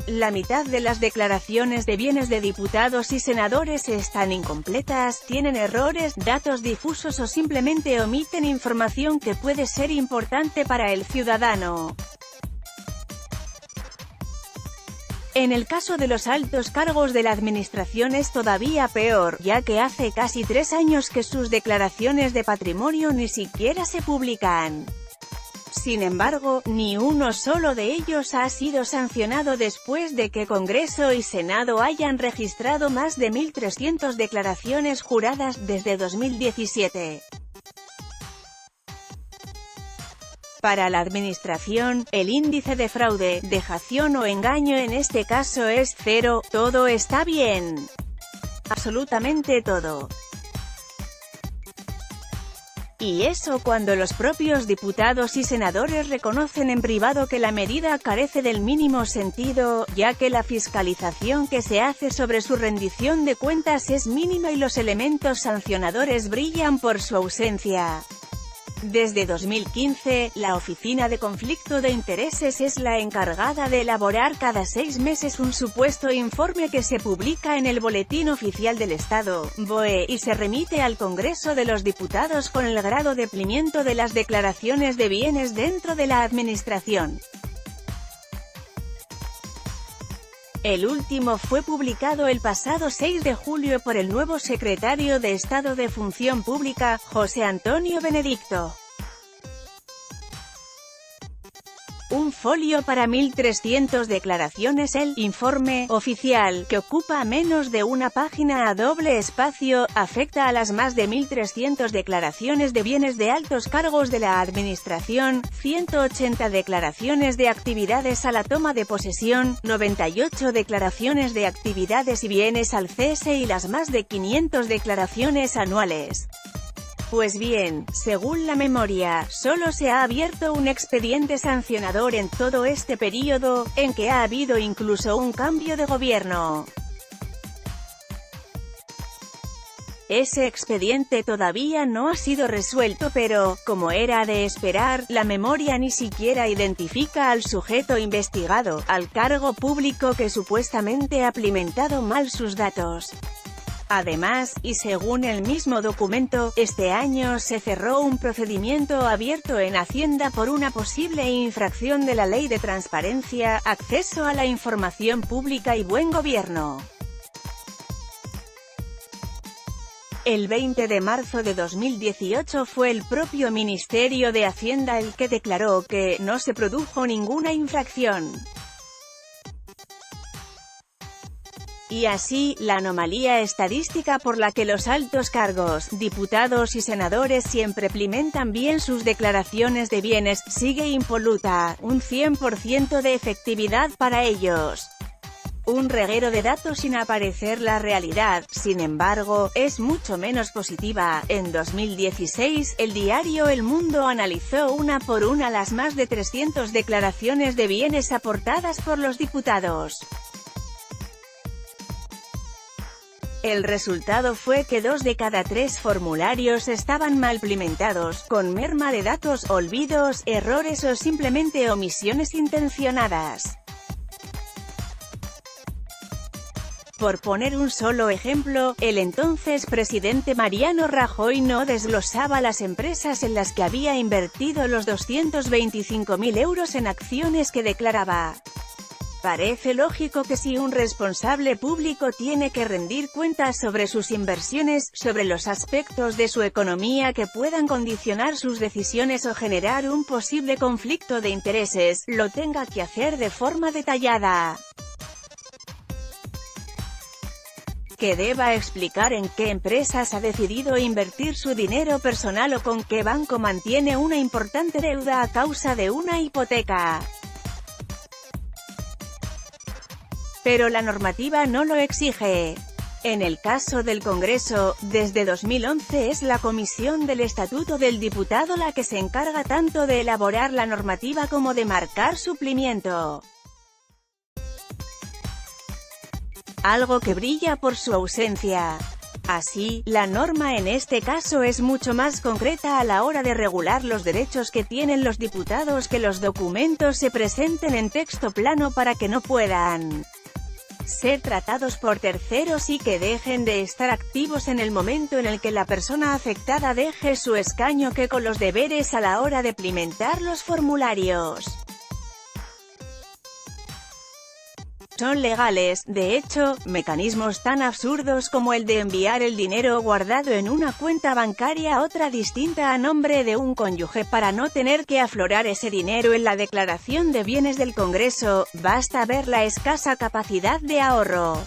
La mitad de las declaraciones de bienes de diputados y senadores están incompletas, tienen errores, datos difusos o simplemente omiten información que puede ser importante para el ciudadano. En el caso de los altos cargos de la administración es todavía peor, ya que hace casi 3 años que sus declaraciones de patrimonio ni siquiera se publican. Sin embargo, ni uno solo de ellos ha sido sancionado después de que Congreso y Senado hayan registrado más de 1.300 declaraciones juradas desde 2017. Para la Administración, el índice de fraude, dejación o engaño en este caso es 0, todo está bien. Absolutamente todo. Y eso cuando los propios diputados y senadores reconocen en privado que la medida carece del mínimo sentido, ya que la fiscalización que se hace sobre su rendición de cuentas es mínima y los elementos sancionadores brillan por su ausencia. Desde 2015, la Oficina de Conflicto de Intereses es la encargada de elaborar cada 6 meses un supuesto informe que se publica en el Boletín Oficial del Estado, BOE, y se remite al Congreso de los Diputados con el grado de cumplimiento de las declaraciones de bienes dentro de la Administración. El último fue publicado el pasado 6 de julio por el nuevo secretario de Estado de Función Pública, José Antonio Benedicto. Un folio para 1.300 declaraciones. El informe oficial, que ocupa menos de una página a doble espacio, afecta a las más de 1.300 declaraciones de bienes de altos cargos de la Administración, 180 declaraciones de actividades a la toma de posesión, 98 declaraciones de actividades y bienes al cese y las más de 500 declaraciones anuales. Pues bien, según la memoria, solo se ha abierto un expediente sancionador en todo este periodo, en que ha habido incluso un cambio de gobierno. Ese expediente todavía no ha sido resuelto pero, como era de esperar, la memoria ni siquiera identifica al sujeto investigado, al cargo público que supuestamente ha alimentado mal sus datos. Además, y según el mismo documento, este año se cerró un procedimiento abierto en Hacienda por una posible infracción de la Ley de Transparencia, Acceso a la Información Pública y Buen Gobierno. El 20 de marzo de 2018 fue el propio Ministerio de Hacienda el que declaró que no se produjo ninguna infracción. Y así, la anomalía estadística por la que los altos cargos, diputados y senadores siempre alimentan bien sus declaraciones de bienes, sigue impoluta, un 100% de efectividad para ellos. Un reguero de datos sin aparecer la realidad, sin embargo, es mucho menos positiva. En 2016, el diario El Mundo analizó una por una las más de 300 declaraciones de bienes aportadas por los diputados. El resultado fue que 2 de cada 3 formularios estaban mal implementados, con merma de datos, olvidos, errores o simplemente omisiones intencionadas. Por poner un solo ejemplo, el entonces presidente Mariano Rajoy no desglosaba las empresas en las que había invertido los 225.000 euros en acciones que declaraba. Parece lógico que si un responsable público tiene que rendir cuentas sobre sus inversiones, sobre los aspectos de su economía que puedan condicionar sus decisiones o generar un posible conflicto de intereses, lo tenga que hacer de forma detallada. Que deba explicar en qué empresas ha decidido invertir su dinero personal o con qué banco mantiene una importante deuda a causa de una hipoteca. Pero la normativa no lo exige. En el caso del Congreso, desde 2011 es la Comisión del Estatuto del Diputado la que se encarga tanto de elaborar la normativa como de marcar su cumplimiento. Algo que brilla por su ausencia. Así, la norma en este caso es mucho más concreta a la hora de regular los derechos que tienen los diputados, que los documentos se presenten en texto plano para que no puedan ser tratados por terceros y que dejen de estar activos en el momento en el que la persona afectada deje su escaño, que con los deberes a la hora de implementar los formularios son legales. De hecho, mecanismos tan absurdos como el de enviar el dinero guardado en una cuenta bancaria a otra distinta a nombre de un cónyuge para no tener que aflorar ese dinero en la declaración de bienes del Congreso, basta ver la escasa capacidad de ahorro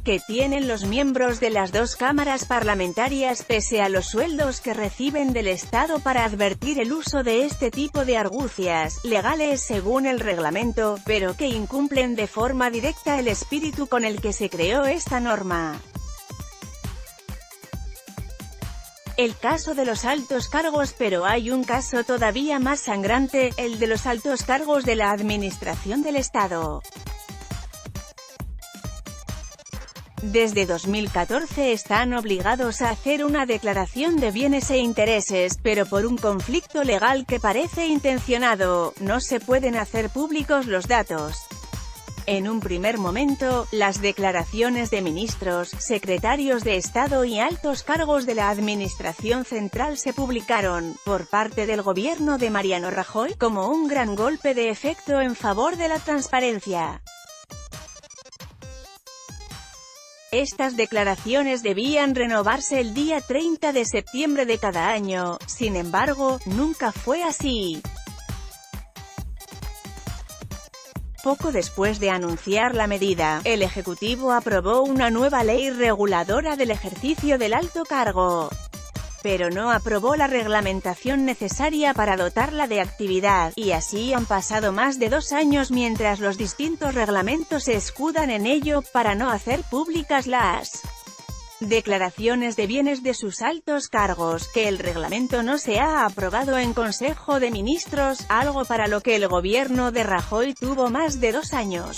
que tienen los miembros de las dos cámaras parlamentarias pese a los sueldos que reciben del Estado para advertir el uso de este tipo de argucias, legales según el reglamento, pero que incumplen de forma directa el espíritu con el que se creó esta norma. El caso de los altos cargos, pero hay un caso todavía más sangrante, el de los altos cargos de la Administración del Estado. Desde 2014 están obligados a hacer una declaración de bienes e intereses, pero por un conflicto legal que parece intencionado, no se pueden hacer públicos los datos. En un primer momento, las declaraciones de ministros, secretarios de Estado y altos cargos de la Administración Central se publicaron, por parte del gobierno de Mariano Rajoy, como un gran golpe de efecto en favor de la transparencia. Estas declaraciones debían renovarse el día 30 de septiembre de cada año, sin embargo, nunca fue así. Poco después de anunciar la medida, el Ejecutivo aprobó una nueva ley reguladora del ejercicio del alto cargo, pero no aprobó la reglamentación necesaria para dotarla de actividad, y así han pasado más de 2 años mientras los distintos reglamentos se escudan en ello, para no hacer públicas las declaraciones de bienes de sus altos cargos, que el reglamento no se ha aprobado en Consejo de Ministros, algo para lo que el gobierno de Rajoy tuvo más de 2 años.